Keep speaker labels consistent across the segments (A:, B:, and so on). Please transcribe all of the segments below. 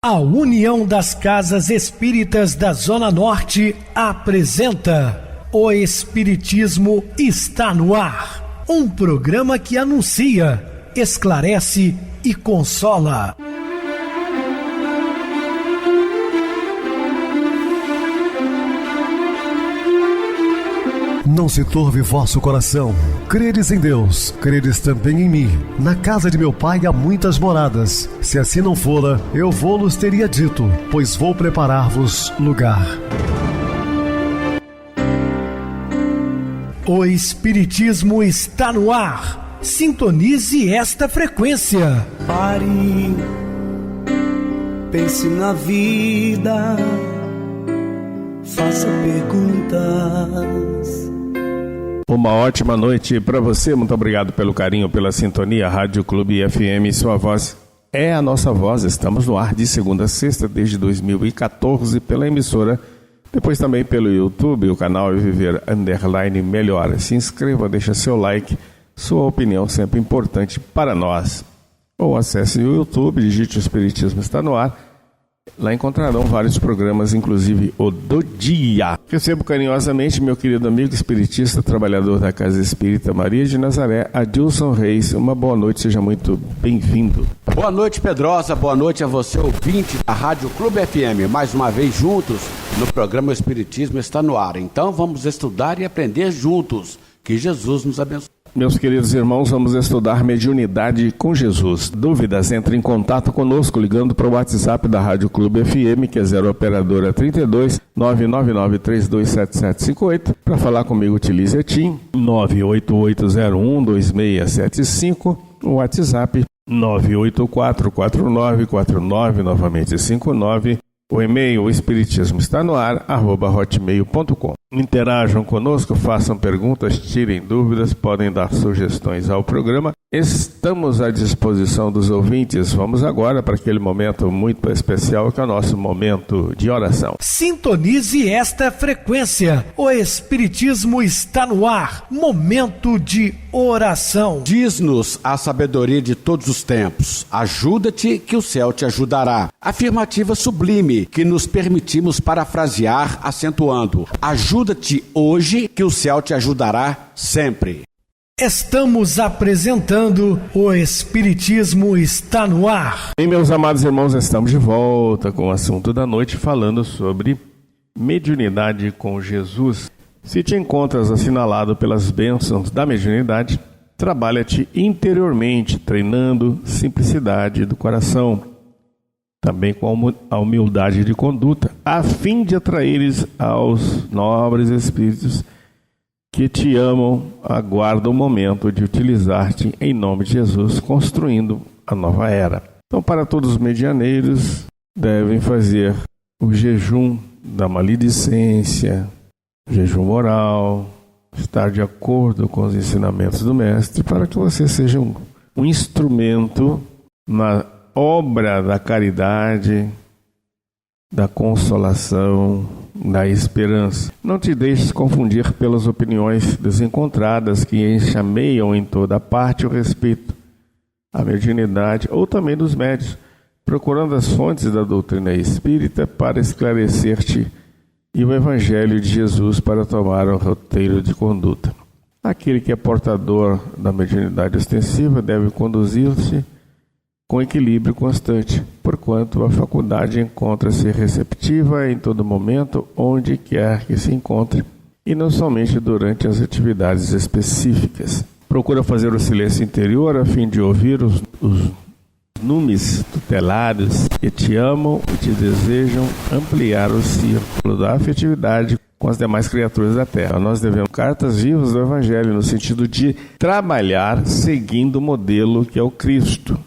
A: A União das Casas Espíritas da Zona Norte apresenta O Espiritismo está no ar. Um programa que anuncia, esclarece e consola.
B: Não se turve vosso coração. Credes em Deus, credes também em mim. Na casa de meu pai há muitas moradas. Se assim não fora, eu vou-los teria dito, pois vou preparar-vos lugar.
A: O Espiritismo está no ar. Sintonize esta frequência.
C: Pare, pense na vida, faça perguntas.
D: Uma ótima noite para você, muito obrigado pelo carinho, pela sintonia. Rádio Clube FM, sua voz é a nossa voz. Estamos no ar de segunda a sexta desde 2014 pela emissora, depois também pelo YouTube, o canal Viver _ Melhor. Se inscreva, deixa seu like, sua opinião sempre importante para nós. Ou acesse o YouTube, digite o Espiritismo está no ar. Lá encontrarão vários programas, inclusive o do dia. Recebo carinhosamente meu querido amigo espiritista, trabalhador da Casa Espírita Maria de Nazaré, Adilson Reis. Uma boa noite, seja muito bem-vindo.
E: Boa noite, Pedrosa. Boa noite a você, ouvinte da Rádio Clube FM. Mais uma vez juntos no programa O Espiritismo está no ar. Então vamos estudar e aprender juntos. Que Jesus nos abençoe.
D: Meus queridos irmãos, vamos estudar mediunidade com Jesus. Dúvidas? Entre em contato conosco ligando para o WhatsApp da Rádio Clube FM, que é 0 operadora 32 999327758. Para falar comigo, utilize a TIM 988012675. O WhatsApp 9844949, novamente 59. O e-mail, o espiritismo está no ar, @hotmail.com. Interajam conosco, façam perguntas, tirem dúvidas, podem dar sugestões ao programa. Estamos à disposição dos ouvintes. Vamos agora para aquele momento muito especial que é o nosso momento de oração.
A: Sintonize esta frequência. O Espiritismo está no ar. Momento de oração.
E: Diz-nos a sabedoria de todos os tempos: ajuda-te que o céu te ajudará. Afirmativa sublime que nos permitimos parafrasear acentuando: ajuda-te hoje que o céu te ajudará sempre.
A: Estamos apresentando O Espiritismo está no ar.
D: E meus amados irmãos, estamos de volta com o assunto da noite, falando sobre mediunidade com Jesus. Se te encontras assinalado pelas bênçãos da mediunidade, trabalha-te interiormente, treinando simplicidade do coração, também com a humildade de conduta, a fim de atraíres aos nobres espíritos que te amam, aguardam o momento de utilizar-te em nome de Jesus, construindo a nova era. Então, para todos os medianeiros, devem fazer o jejum da maledicência, jejum moral, estar de acordo com os ensinamentos do Mestre, para que você seja um instrumento na obra da caridade, da consolação, da esperança. Não te deixes confundir pelas opiniões desencontradas que enxameiam em toda parte o respeito à mediunidade ou também dos médios, procurando as fontes da doutrina espírita para esclarecer-te e o Evangelho de Jesus para tomar o roteiro de conduta. Aquele que é portador da mediunidade ostensiva deve conduzir-se com equilíbrio constante, porquanto a faculdade encontra-se receptiva em todo momento, onde quer que se encontre, e não somente durante as atividades específicas. Procura fazer o silêncio interior a fim de ouvir os numes tutelares que te amam e te desejam ampliar o círculo da afetividade com as demais criaturas da Terra. Nós devemos cartas vivas do Evangelho, no sentido de trabalhar seguindo o modelo que é o Cristo,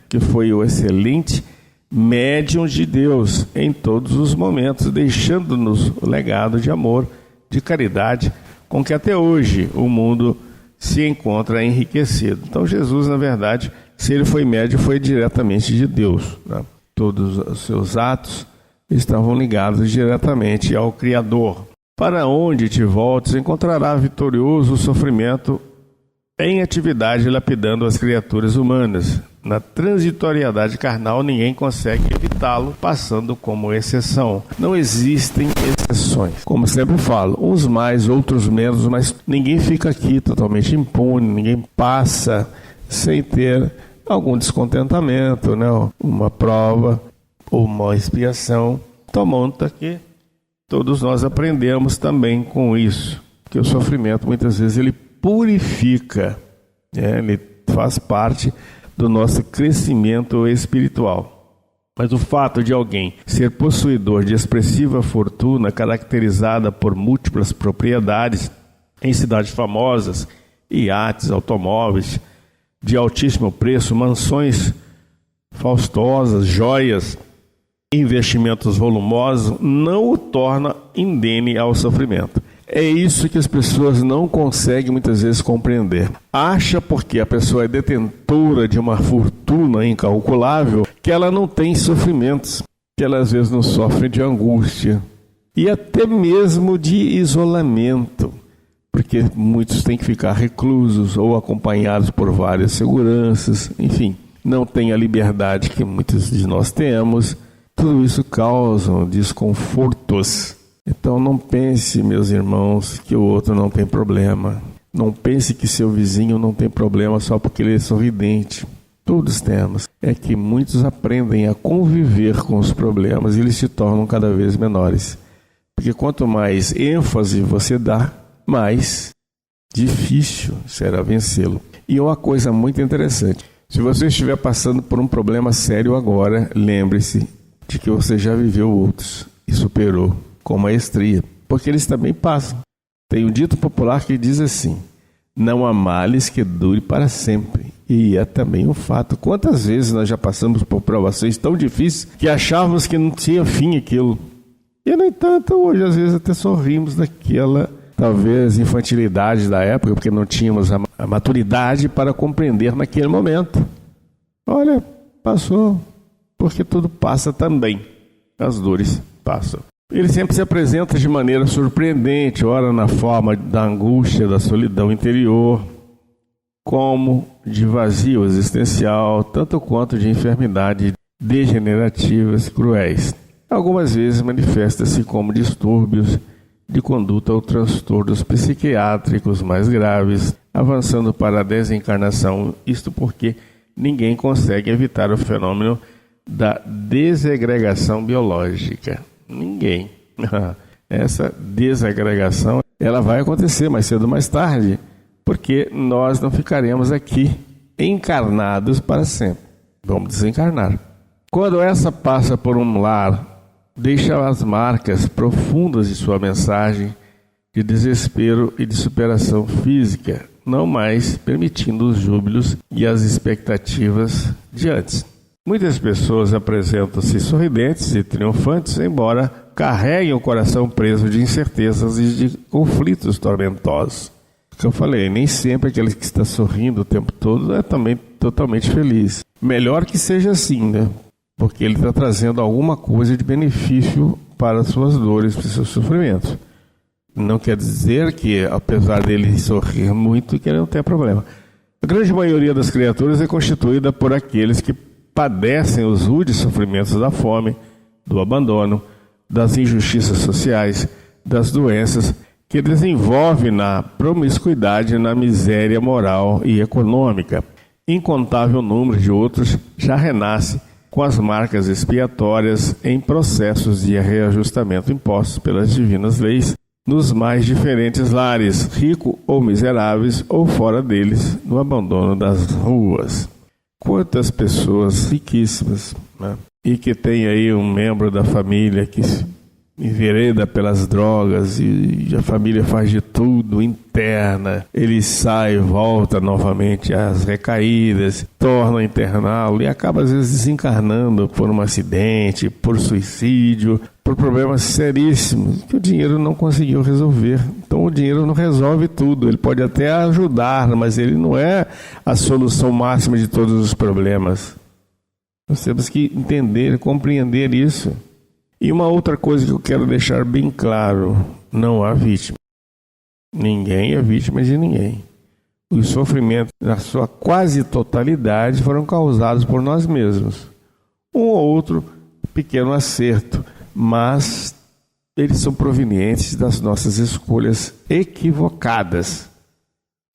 D: que foi o excelente médium de Deus em todos os momentos, deixando-nos o legado de amor, de caridade, com que até hoje o mundo se encontra enriquecido. Então Jesus, na verdade, se ele foi médium, foi diretamente de Deus. Todos os seus atos estavam ligados diretamente ao Criador. Para onde te voltes, encontrará vitorioso o sofrimento em atividade lapidando as criaturas humanas. Na transitoriedade carnal, ninguém consegue evitá-lo, passando como exceção. Não existem exceções. Como sempre falo, uns mais, outros menos, mas ninguém fica aqui totalmente impune, ninguém passa sem ter algum descontentamento, né? Uma prova ou uma expiação. Tomando que todos nós aprendemos também com isso, que o sofrimento muitas vezes ele purifica, ele faz parte do nosso crescimento espiritual. Mas o fato de alguém ser possuidor de expressiva fortuna, caracterizada por múltiplas propriedades em cidades famosas, iates, automóveis de altíssimo preço, mansões faustosas, joias, investimentos volumosos, não o torna indene ao sofrimento. É isso que as pessoas não conseguem muitas vezes compreender. Acha porque a pessoa é detentora de uma fortuna incalculável que ela não tem sofrimentos, que ela às vezes não sofre de angústia e até mesmo de isolamento, porque muitos têm que ficar reclusos ou acompanhados por várias seguranças, enfim, não tem a liberdade que muitos de nós temos. Tudo isso causa desconfortos. Então não pense, meus irmãos, que o outro não tem problema. Não pense que seu vizinho não tem problema só porque ele é sorridente. Todos temos. É que muitos aprendem a conviver com os problemas e eles se tornam cada vez menores. Porque quanto mais ênfase você dá, mais difícil será vencê-lo. E uma coisa muito interessante. Se você estiver passando por um problema sério agora, lembre-se de que você já viveu outros e superou com maestria, porque eles também passam. Tem um dito popular que diz assim: não há males que dure para sempre. E é também um fato. Quantas vezes nós já passamos por provações tão difíceis que achávamos que não tinha fim aquilo. E, no entanto, hoje às vezes até sorrimos daquela, talvez, infantilidade da época, porque não tínhamos a maturidade para compreender naquele momento. Olha, passou, porque tudo passa também. As dores passam. Ele sempre se apresenta de maneira surpreendente, ora na forma da angústia, da solidão interior, como de vazio existencial, tanto quanto de enfermidades degenerativas cruéis. Algumas vezes manifesta-se como distúrbios de conduta ou transtornos psiquiátricos mais graves, avançando para a desencarnação, isto porque ninguém consegue evitar o fenômeno da desagregação biológica. Ninguém. Essa desagregação ela vai acontecer mais cedo ou mais tarde, porque nós não ficaremos aqui encarnados para sempre. Vamos desencarnar. Quando essa passa por um lar, deixa as marcas profundas de sua mensagem de desespero e de superação física, não mais permitindo os júbilos e as expectativas de antes. Muitas pessoas apresentam-se sorridentes e triunfantes, embora carreguem o coração preso de incertezas e de conflitos tormentosos. Como eu falei, nem sempre aquele que está sorrindo o tempo todo é também totalmente feliz. Melhor que seja assim, né? Porque ele está trazendo alguma coisa de benefício para as suas dores, para os seus sofrimentos. Não quer dizer que, apesar dele sorrir muito, que ele não tem problema. A grande maioria das criaturas é constituída por aqueles que padecem os rudes sofrimentos da fome, do abandono, das injustiças sociais, das doenças, que desenvolve na promiscuidade, na miséria moral e econômica. Incontável número de outros já renasce com as marcas expiatórias em processos de reajustamento impostos pelas divinas leis nos mais diferentes lares, ricos ou miseráveis, ou fora deles, no abandono das ruas. Quantas pessoas riquíssimas, né? E que tem aí um membro da família que se envereda pelas drogas e a família faz de tudo, interna, ele sai e volta novamente às recaídas, torna a interná-lo e acaba às vezes desencarnando por um acidente, por suicídio, por problemas seríssimos que o dinheiro não conseguiu resolver. Então o dinheiro não resolve tudo, ele pode até ajudar, mas ele não é a solução máxima de todos os problemas. Nós temos que entender, compreender isso. E uma outra coisa que eu quero deixar bem claro: não há vítima. Ninguém é vítima de ninguém. Os sofrimentos, na sua quase totalidade, foram causados por nós mesmos. Um ou outro pequeno acerto, mas eles são provenientes das nossas escolhas equivocadas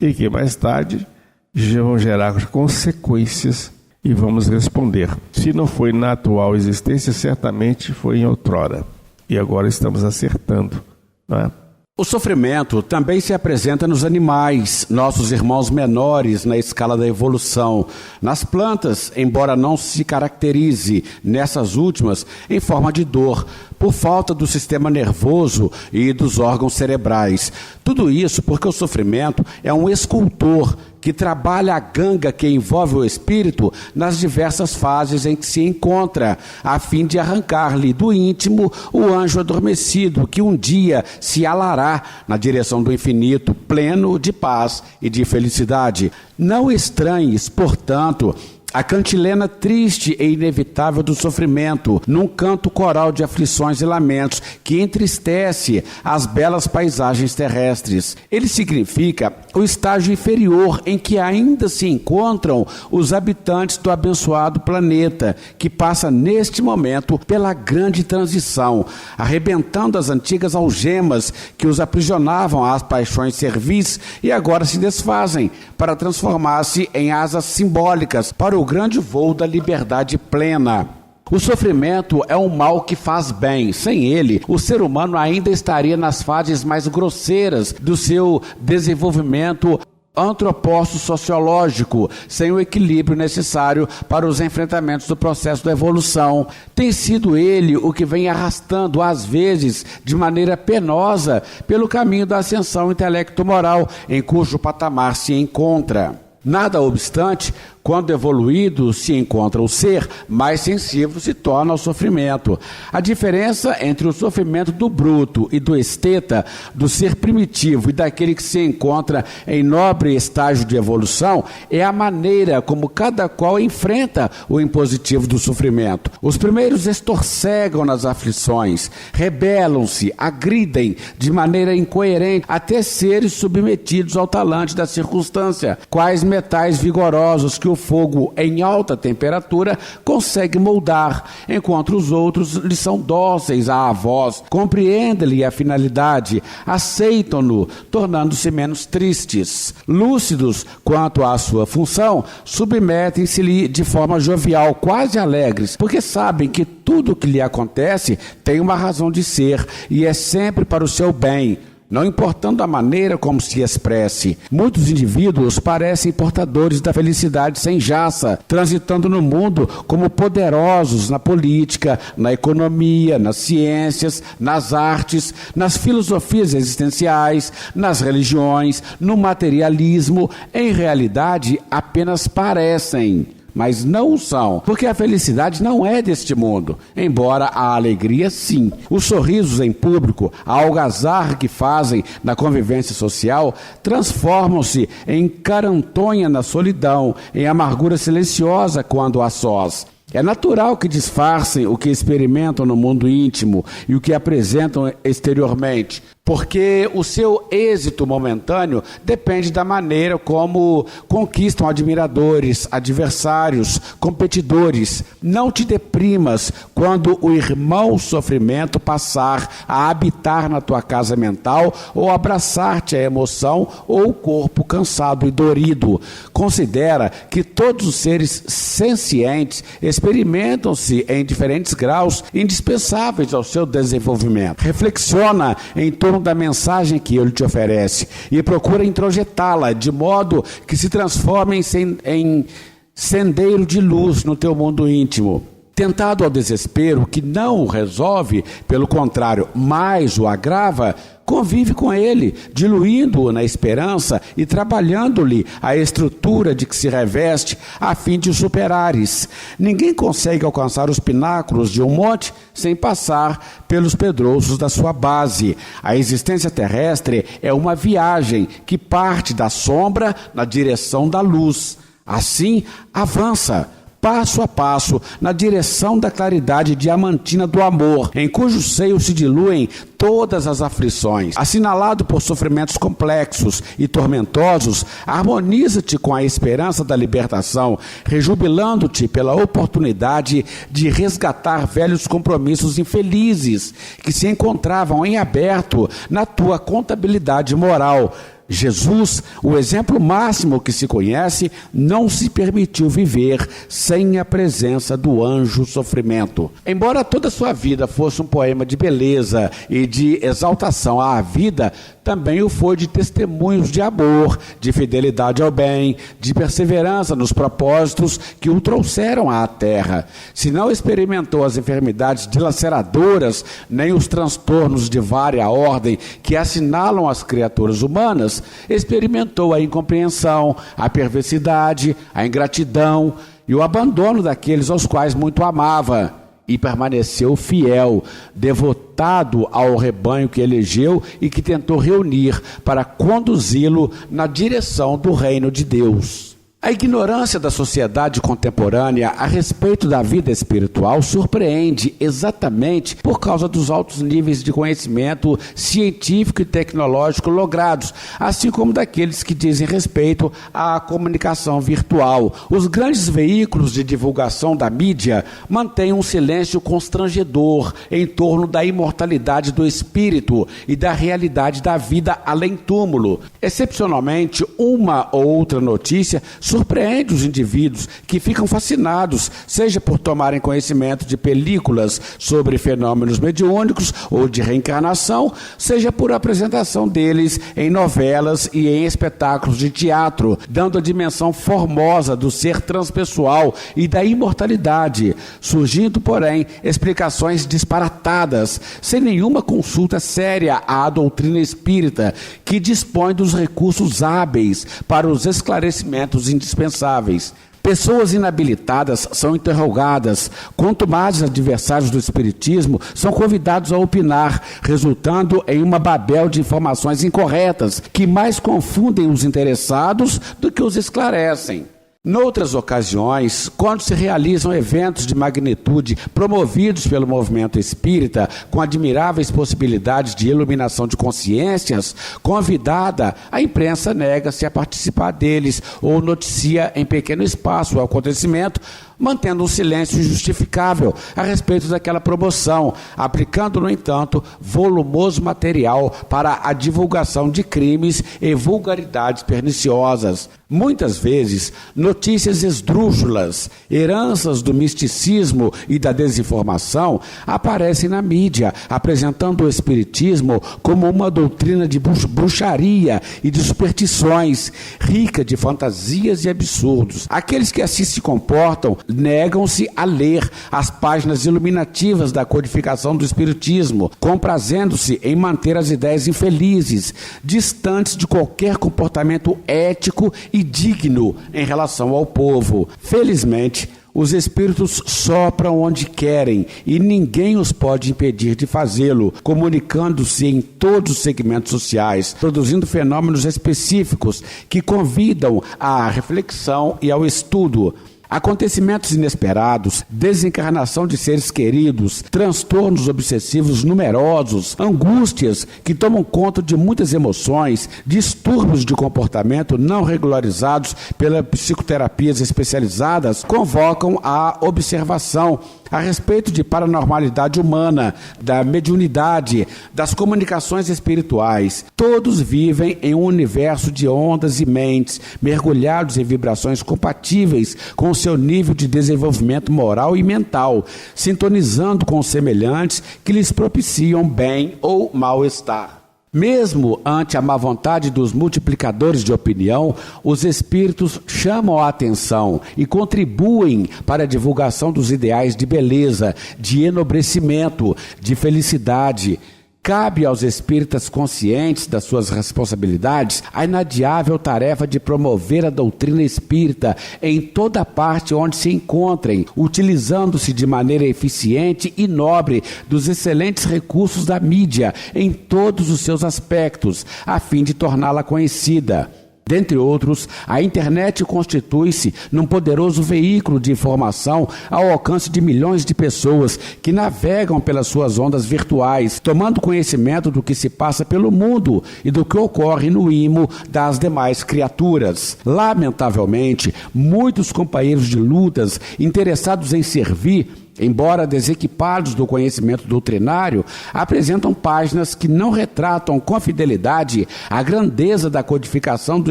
D: e que mais tarde vão gerar consequências e vamos responder. Se não foi na atual existência, certamente foi em outrora. E agora estamos acertando, não é?
E: O sofrimento também se apresenta nos animais, nossos irmãos menores na escala da evolução. Nas plantas, embora não se caracterize nessas últimas em forma de dor, por falta do sistema nervoso e dos órgãos cerebrais. Tudo isso porque o sofrimento é um escultor que trabalha a ganga que envolve o espírito nas diversas fases em que se encontra, a fim de arrancar-lhe do íntimo o anjo adormecido, que um dia se alará na direção do infinito, pleno de paz e de felicidade. Não estranhes, portanto, a cantilena triste e inevitável do sofrimento, num canto coral de aflições e lamentos que entristece as belas paisagens terrestres. Ele significa o estágio inferior em que ainda se encontram os habitantes do abençoado planeta, que passa neste momento pela grande transição, arrebentando as antigas algemas que os aprisionavam às paixões servis e agora se desfazem para transformar-se em asas simbólicas para o grande voo da liberdade plena. O sofrimento é um mal que faz bem. Sem ele, o ser humano ainda estaria nas fases mais grosseiras do seu desenvolvimento antropócio-sociológico, sem o equilíbrio necessário para os enfrentamentos do processo da evolução. Tem sido ele o que vem arrastando, às vezes, de maneira penosa, pelo caminho da ascensão intelecto-moral, em cujo patamar se encontra. Nada obstante, quando evoluído se encontra o ser, mais sensível se torna ao sofrimento. A diferença entre o sofrimento do bruto e do esteta, do ser primitivo e daquele que se encontra em nobre estágio de evolução, é a maneira como cada qual enfrenta o impositivo do sofrimento. Os primeiros estorcegam nas aflições, rebelam-se, agridem de maneira incoerente até serem submetidos ao talante da circunstância, quais metais vigorosos que o fogo em alta temperatura consegue moldar, enquanto os outros lhe são dóceis à voz, compreendem-lhe a finalidade, aceitam-no, tornando-se menos tristes. Lúcidos quanto à sua função, submetem-se-lhe de forma jovial, quase alegres, porque sabem que tudo o que lhe acontece tem uma razão de ser e é sempre para o seu bem, não importando a maneira como se expresse. Muitos indivíduos parecem portadores da felicidade sem jaça, transitando no mundo como poderosos na política, na economia, nas ciências, nas artes, nas filosofias existenciais, nas religiões, no materialismo. Em realidade, apenas parecem, mas não o são, porque a felicidade não é deste mundo, embora a alegria sim. Os sorrisos em público, a algazarra que fazem na convivência social, transformam-se em carantonha na solidão, em amargura silenciosa quando a sós. É natural que disfarcem o que experimentam no mundo íntimo e o que apresentam exteriormente, porque o seu êxito momentâneo depende da maneira como conquistam admiradores, adversários, competidores. Não te deprimas quando o irmão sofrimento passar a habitar na tua casa mental ou abraçar-te a emoção ou o corpo cansado e dorido. Considera que todos os seres sencientes experimentam-se em diferentes graus indispensáveis ao seu desenvolvimento. Reflexiona em torno da mensagem que ele te oferece e procura introjetá-la de modo que se transforme em sendeiro de luz no teu mundo íntimo. Tentado ao desespero que não o resolve, pelo contrário, mais o agrava, convive com ele, diluindo-o na esperança e trabalhando-lhe a estrutura de que se reveste a fim de o superares. Ninguém consegue alcançar os pináculos de um monte sem passar pelos pedrouços da sua base. A existência terrestre é uma viagem que parte da sombra na direção da luz. Assim, avança, passo a passo, na direção da claridade diamantina do amor, em cujo seio se diluem todas as aflições. Assinalado por sofrimentos complexos e tormentosos, harmoniza-te com a esperança da libertação, rejubilando-te pela oportunidade de resgatar velhos compromissos infelizes que se encontravam em aberto na tua contabilidade moral. Jesus, o exemplo máximo que se conhece, não se permitiu viver sem a presença do anjo sofrimento. Embora toda a sua vida fosse um poema de beleza e de exaltação à vida, também o foi de testemunhos de amor, de fidelidade ao bem, de perseverança nos propósitos que o trouxeram à terra. Se não experimentou as enfermidades dilaceradoras, nem os transtornos de vária ordem que assinalam as criaturas humanas, experimentou a incompreensão, a perversidade, a ingratidão e o abandono daqueles aos quais muito amava. E permaneceu fiel, devotado ao rebanho que elegeu e que tentou reunir para conduzi-lo na direção do reino de Deus. A ignorância da sociedade contemporânea a respeito da vida espiritual surpreende exatamente por causa dos altos níveis de conhecimento científico e tecnológico logrados, assim como daqueles que dizem respeito à comunicação virtual. Os grandes veículos de divulgação da mídia mantêm um silêncio constrangedor em torno da imortalidade do espírito e da realidade da vida além túmulo. Excepcionalmente, uma ou outra notícia surpreende os indivíduos que ficam fascinados, seja por tomarem conhecimento de películas sobre fenômenos mediúnicos ou de reencarnação, seja por apresentação deles em novelas e em espetáculos de teatro, dando a dimensão formosa do ser transpessoal e da imortalidade, surgindo, porém, explicações disparatadas, sem nenhuma consulta séria à doutrina espírita, que dispõe dos recursos hábeis para os esclarecimentos indispensáveis. Pessoas inabilitadas são interrogadas, contumazes adversários do espiritismo são convidados a opinar, resultando em uma babel de informações incorretas, que mais confundem os interessados do que os esclarecem. Noutras ocasiões, quando se realizam eventos de magnitude promovidos pelo movimento espírita, com admiráveis possibilidades de iluminação de consciências, convidada, a imprensa nega-se a participar deles ou noticia em pequeno espaço o acontecimento, mantendo um silêncio injustificável a respeito daquela promoção, aplicando, no entanto, volumoso material para a divulgação de crimes e vulgaridades perniciosas. Muitas vezes, notícias esdrúxulas, heranças do misticismo e da desinformação, aparecem na mídia, apresentando o espiritismo como uma doutrina de bruxaria e de superstições, rica de fantasias e absurdos. Aqueles que assim se comportam negam-se a ler as páginas iluminativas da codificação do espiritismo, comprazendo-se em manter as ideias infelizes, distantes de qualquer comportamento ético e digno em relação ao povo. Felizmente, os espíritos sopram onde querem e ninguém os pode impedir de fazê-lo, comunicando-se em todos os segmentos sociais, produzindo fenômenos específicos que convidam à reflexão e ao estudo. Acontecimentos inesperados, desencarnação de seres queridos, transtornos obsessivos numerosos, angústias que tomam conta de muitas emoções, distúrbios de comportamento não regularizados pelas psicoterapias especializadas, convocam a observação a respeito de paranormalidade humana, da mediunidade, das comunicações espirituais. Todos vivem em um universo de ondas e mentes, mergulhados em vibrações compatíveis com o seu nível de desenvolvimento moral e mental, sintonizando com os semelhantes que lhes propiciam bem ou mal-estar. Mesmo ante a má vontade dos multiplicadores de opinião, os espíritos chamam a atenção e contribuem para a divulgação dos ideais de beleza, de enobrecimento, de felicidade. Cabe aos espíritas conscientes das suas responsabilidades a inadiável tarefa de promover a doutrina espírita em toda parte onde se encontrem, utilizando-se de maneira eficiente e nobre dos excelentes recursos da mídia em todos os seus aspectos, a fim de torná-la conhecida. Dentre outros, a internet constitui-se num poderoso veículo de informação ao alcance de milhões de pessoas que navegam pelas suas ondas virtuais, tomando conhecimento do que se passa pelo mundo e do que ocorre no imo das demais criaturas. Lamentavelmente, muitos companheiros de lutas interessados em servir, embora desequipados do conhecimento doutrinário, apresentam páginas que não retratam com fidelidade a grandeza da codificação do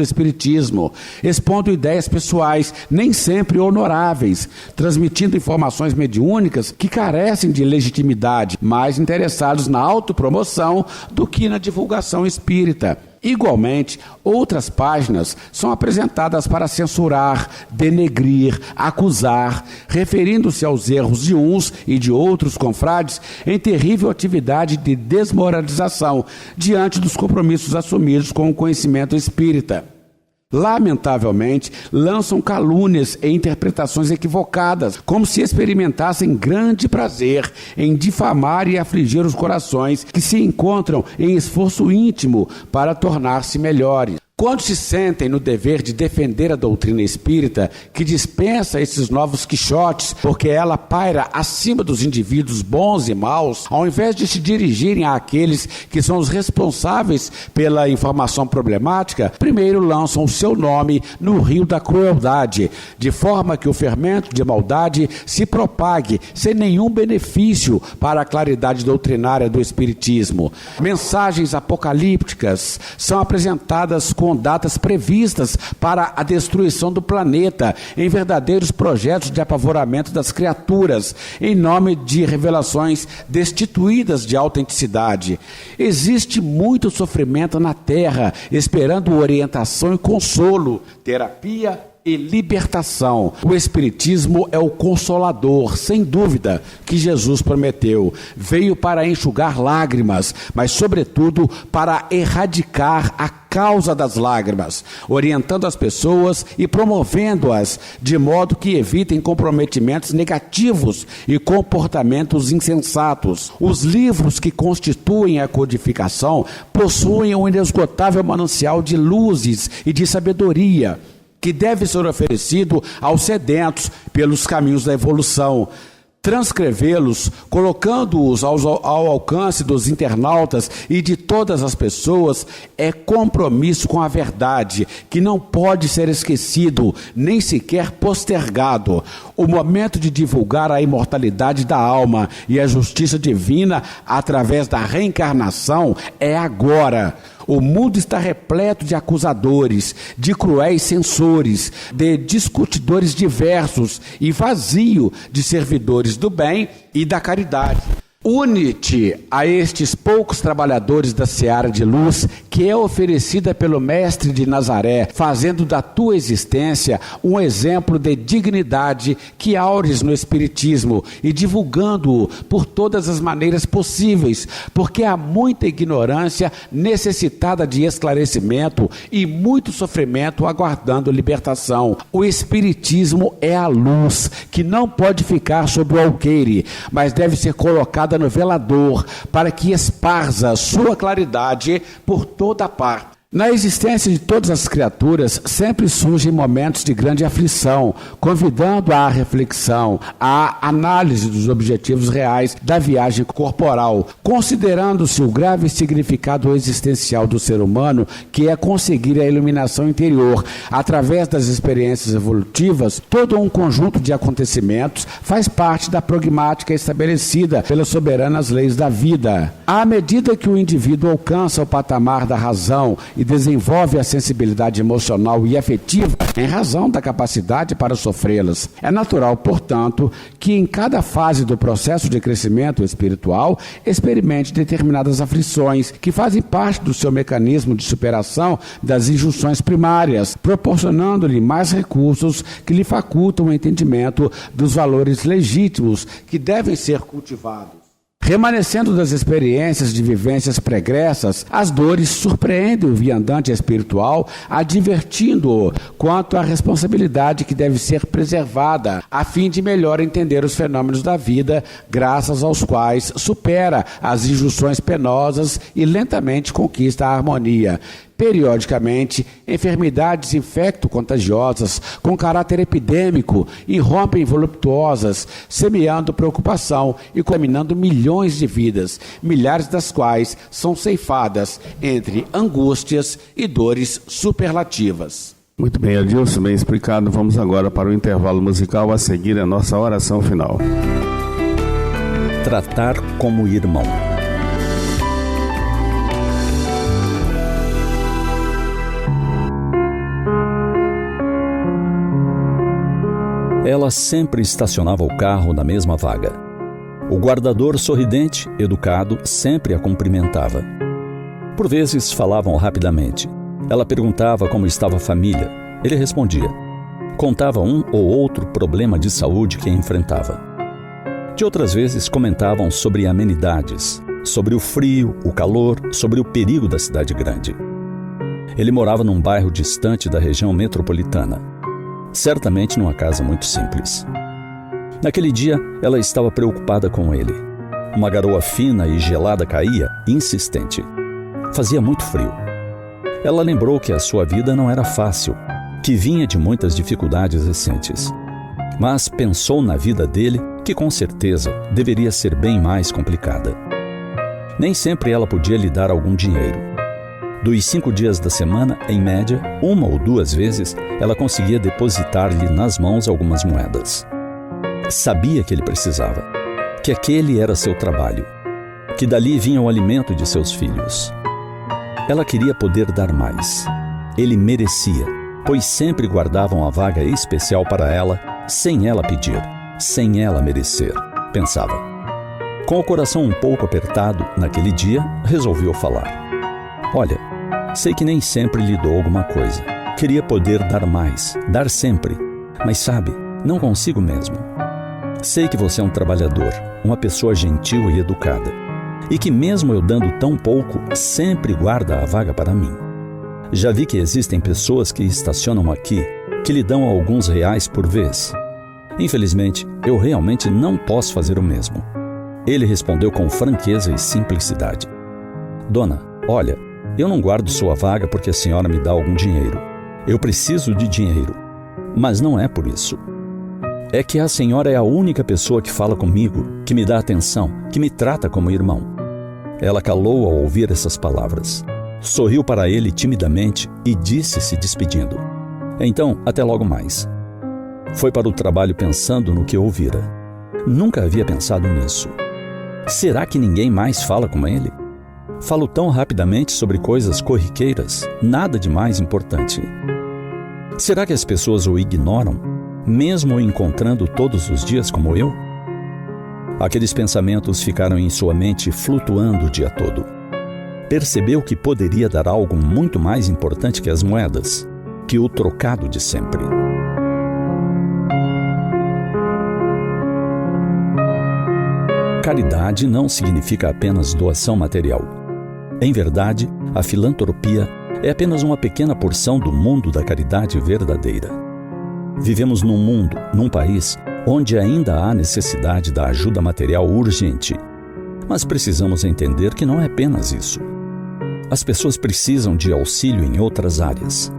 E: Espiritismo, expondo ideias pessoais nem sempre honoráveis, transmitindo informações mediúnicas que carecem de legitimidade, mais interessados na autopromoção do que na divulgação espírita. Igualmente, outras páginas são apresentadas para censurar, denegrir, acusar, referindo-se aos erros de uns e de outros confrades em terrível atividade de desmoralização diante dos compromissos assumidos com o conhecimento espírita. Lamentavelmente, lançam calúnias e interpretações equivocadas, como se experimentassem grande prazer em difamar e afligir os corações que se encontram em esforço íntimo para tornar-se melhores. Quando se sentem no dever de defender a doutrina espírita, que dispensa esses novos quixotes, porque ela paira acima dos indivíduos bons e maus, ao invés de se dirigirem àqueles que são os responsáveis pela informação problemática, primeiro lançam o seu nome no rio da crueldade, de forma que o fermento de maldade se propague sem nenhum benefício para a claridade doutrinária do Espiritismo. Mensagens apocalípticas são apresentadas com datas previstas para a destruição do planeta, em verdadeiros projetos de apavoramento das criaturas, em nome de revelações destituídas de autenticidade. Existe muito sofrimento na Terra, esperando orientação e consolo, terapia e libertação. O Espiritismo é o consolador, sem dúvida, que Jesus prometeu. Veio para enxugar lágrimas, mas sobretudo para erradicar a causa das lágrimas, orientando as pessoas e promovendo-as de modo que evitem comprometimentos negativos e comportamentos insensatos. Os livros que constituem a codificação possuem um inesgotável manancial de luzes e de sabedoria, que deve ser oferecido aos sedentos pelos caminhos da evolução. Transcrevê-los, colocando-os ao alcance dos internautas e de todas as pessoas, é compromisso com a verdade, que não pode ser esquecido, nem sequer postergado. O momento de divulgar a imortalidade da alma e a justiça divina através da reencarnação é agora. O mundo está repleto de acusadores, de cruéis censores, de discutidores diversos e vazio de servidores do bem e da caridade. Une-te a estes poucos trabalhadores da seara de luz que é oferecida pelo Mestre de Nazaré, fazendo da tua existência um exemplo de dignidade que aures no Espiritismo e divulgando-o por todas as maneiras possíveis, porque há muita ignorância necessitada de esclarecimento e muito sofrimento aguardando libertação. O Espiritismo é a luz que não pode ficar sob o alqueire, mas deve ser colocada no velador, para que esparza sua claridade por toda a parte. Na existência de todas as criaturas, sempre surgem momentos de grande aflição, convidando à reflexão, à análise dos objetivos reais da viagem corporal, considerando-se o grave significado existencial do ser humano, que é conseguir a iluminação interior. Através das experiências evolutivas, todo um conjunto de acontecimentos faz parte da pragmática estabelecida pelas soberanas leis da vida. À medida que o indivíduo alcança o patamar da razão e desenvolve a sensibilidade emocional e afetiva em razão da capacidade para sofrê-las. É natural, portanto, que em cada fase do processo de crescimento espiritual experimente determinadas aflições que fazem parte do seu mecanismo de superação das injunções primárias, proporcionando-lhe mais recursos que lhe facultam o entendimento dos valores legítimos que devem ser cultivados. Remanescendo das experiências de vivências pregressas, as dores surpreendem o viandante espiritual, advertindo-o quanto à responsabilidade que deve ser preservada, a fim de melhor entender os fenômenos da vida, graças aos quais supera as injunções penosas e lentamente conquista a harmonia. Periodicamente, enfermidades infecto-contagiosas com caráter epidêmico irrompem voluptuosas, semeando preocupação e contaminando milhões de vidas, milhares das quais são ceifadas entre angústias e dores superlativas.
D: Muito bem, Adilson, bem explicado. Vamos agora para o intervalo musical, a seguir a nossa oração final.
F: Tratar como irmão. Ela sempre estacionava o carro na mesma vaga. O guardador, sorridente, educado, sempre a cumprimentava. Por vezes falavam rapidamente. Ela perguntava como estava a família. Ele respondia. Contava um ou outro problema de saúde que enfrentava. De outras vezes comentavam sobre amenidades, sobre o frio, o calor, sobre o perigo da cidade grande. Ele morava num bairro distante da região metropolitana. Certamente numa casa muito simples. Naquele dia, ela estava preocupada com ele. Uma garoa fina e gelada caía, insistente. Fazia muito frio. Ela lembrou que a sua vida não era fácil, que vinha de muitas dificuldades recentes. Mas pensou na vida dele, que com certeza deveria ser bem mais complicada. Nem sempre ela podia lhe dar algum dinheiro. Dos 5 dias da semana, em média, 1 ou 2 vezes, ela conseguia depositar-lhe nas mãos algumas moedas. Sabia que ele precisava, que aquele era seu trabalho, que dali vinha o alimento de seus filhos. Ela queria poder dar mais. Ele merecia, pois sempre guardavam a vaga especial para ela, sem ela pedir, sem ela merecer, pensava. Com o coração um pouco apertado, naquele dia, resolveu falar. Olha, sei que nem sempre lhe dou alguma coisa. Queria poder dar mais, dar sempre. Mas sabe, não consigo mesmo. Sei que você é um trabalhador, uma pessoa gentil e educada. E que mesmo eu dando tão pouco, sempre guarda a vaga para mim. Já vi que existem pessoas que estacionam aqui, que lhe dão alguns reais por vez. Infelizmente, eu realmente não posso fazer o mesmo. Ele respondeu com franqueza e simplicidade. Dona, olha, eu não guardo sua vaga porque a senhora me dá algum dinheiro. Eu preciso de dinheiro, mas não é por isso. É que a senhora é a única pessoa que fala comigo, que me dá atenção, que me trata como irmão. Ela calou ao ouvir essas palavras. Sorriu para ele timidamente e disse se despedindo. Então, até logo mais. Foi para o trabalho pensando no que ouvira. Nunca havia pensado nisso. Será que ninguém mais fala com ele? Falo tão rapidamente sobre coisas corriqueiras, nada de mais importante. Será que as pessoas o ignoram, mesmo o encontrando todos os dias como eu? Aqueles pensamentos ficaram em sua mente flutuando o dia todo. Percebeu que poderia dar algo muito mais importante que as moedas, que o trocado de sempre. Caridade não significa apenas doação material. Em verdade, a filantropia é apenas uma pequena porção do mundo da caridade verdadeira. Vivemos num mundo, num país, onde ainda há necessidade da ajuda material urgente. Mas precisamos entender que não é apenas isso. As pessoas precisam de auxílio em outras áreas.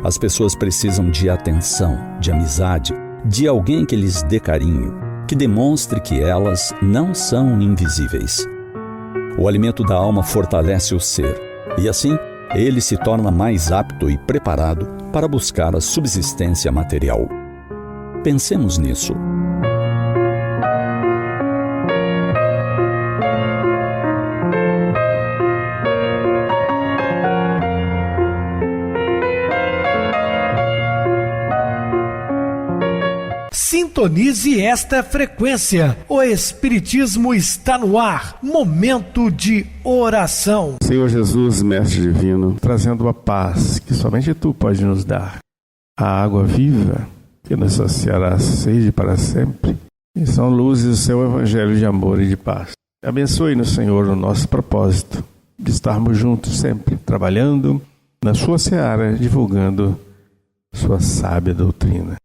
F: As pessoas precisam de atenção, de amizade, de alguém que lhes dê carinho, que demonstre que elas não são invisíveis. O alimento da alma fortalece o ser, e assim ele se torna mais apto e preparado para buscar a subsistência material. Pensemos nisso.
A: Sintonize esta frequência. O Espiritismo está no ar. Momento de oração.
D: Senhor Jesus, Mestre Divino, trazendo a paz que somente Tu pode nos dar. A água viva que nos saciará a sede para sempre. E são luzes do Seu Evangelho de amor e de paz. Abençoe-nos, Senhor, o nosso propósito de estarmos juntos sempre, trabalhando na Sua seara, divulgando Sua sábia doutrina.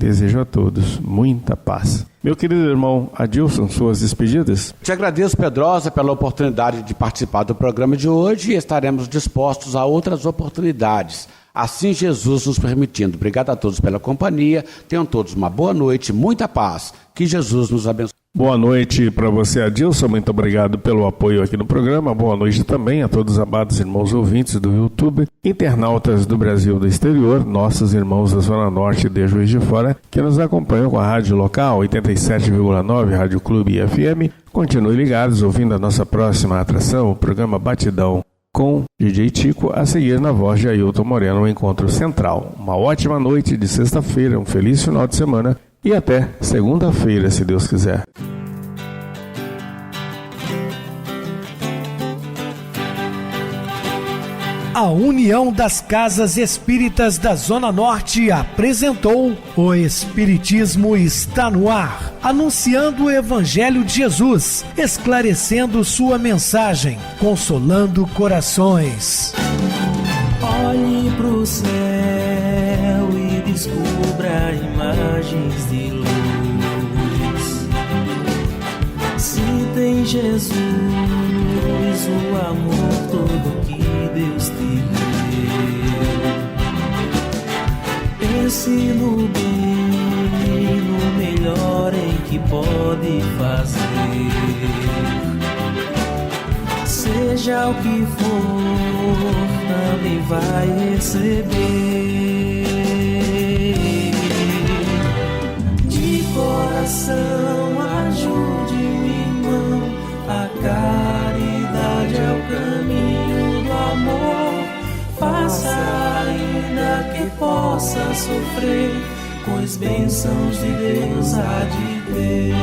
D: Desejo a todos muita paz. Meu querido irmão Adilson, suas despedidas?
E: Te agradeço, Pedrosa, pela oportunidade de participar do programa de hoje e estaremos dispostos a outras oportunidades. Assim Jesus nos permitindo. Obrigado a todos pela companhia. Tenham todos uma boa noite, muita paz. Que Jesus nos abençoe.
D: Boa noite para você, Adilson. Muito obrigado pelo apoio aqui no programa. Boa noite também a todos os amados irmãos ouvintes do YouTube, internautas do Brasil e do exterior, nossos irmãos da Zona Norte de Juiz de Fora, que nos acompanham com a rádio local 87,9 Rádio Clube FM. Continue ligados ouvindo a nossa próxima atração, o programa Batidão com DJ Tico, a seguir na voz de Ailton Moreno, o Encontro Central. Uma ótima noite de sexta-feira, um feliz final de semana e até segunda-feira, se Deus quiser.
A: A União das Casas Espíritas da Zona Norte apresentou O Espiritismo Está no Ar, anunciando o Evangelho de Jesus, esclarecendo sua mensagem, consolando corações.
C: Olhe pro céu e descubra imagens de luz. Se tem Jesus, o amor todo que Deus te deu. Pense no bem, no melhor em que pode fazer. Seja o que for, também vai receber. De coração, ajude-me, irmão. A caridade é o caminho do amor. Faça ainda que possa sofrer, pois bênçãos de Deus há de ter.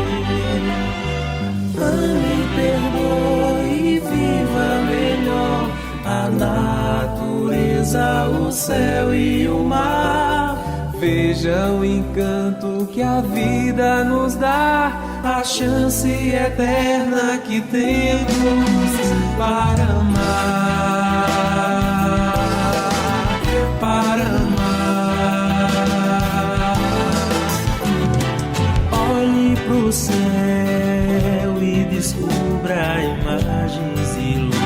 C: Ame, perdoe e viva melhor a natureza, o céu e o mar. Veja o encanto que a vida nos dá, a chance eterna que temos para amar, para amar. Olhe pro céu e descubra imagens e luz.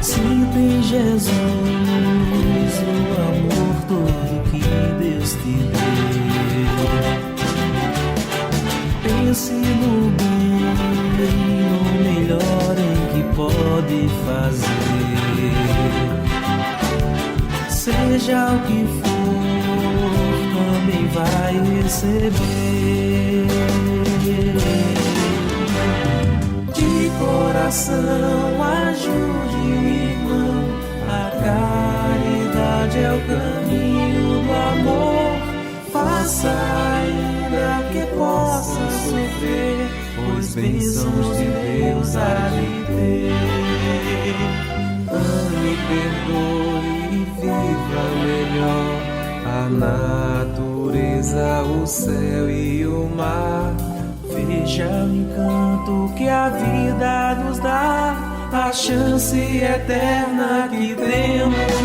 C: Sinta em Jesus o amor todo que Deus te deu. Pense no bem, no melhor em que pode fazer. Seja o que for, também vai receber. De coração, ajude o irmão. A caridade é o caminho do amor. Faça ainda que possa sofrer, pois bênçãos de Deus há de ter. Ame, perdoe e viva melhor a natureza, o céu e o mar. Veja o encanto que a vida nos dá, a chance eterna que temos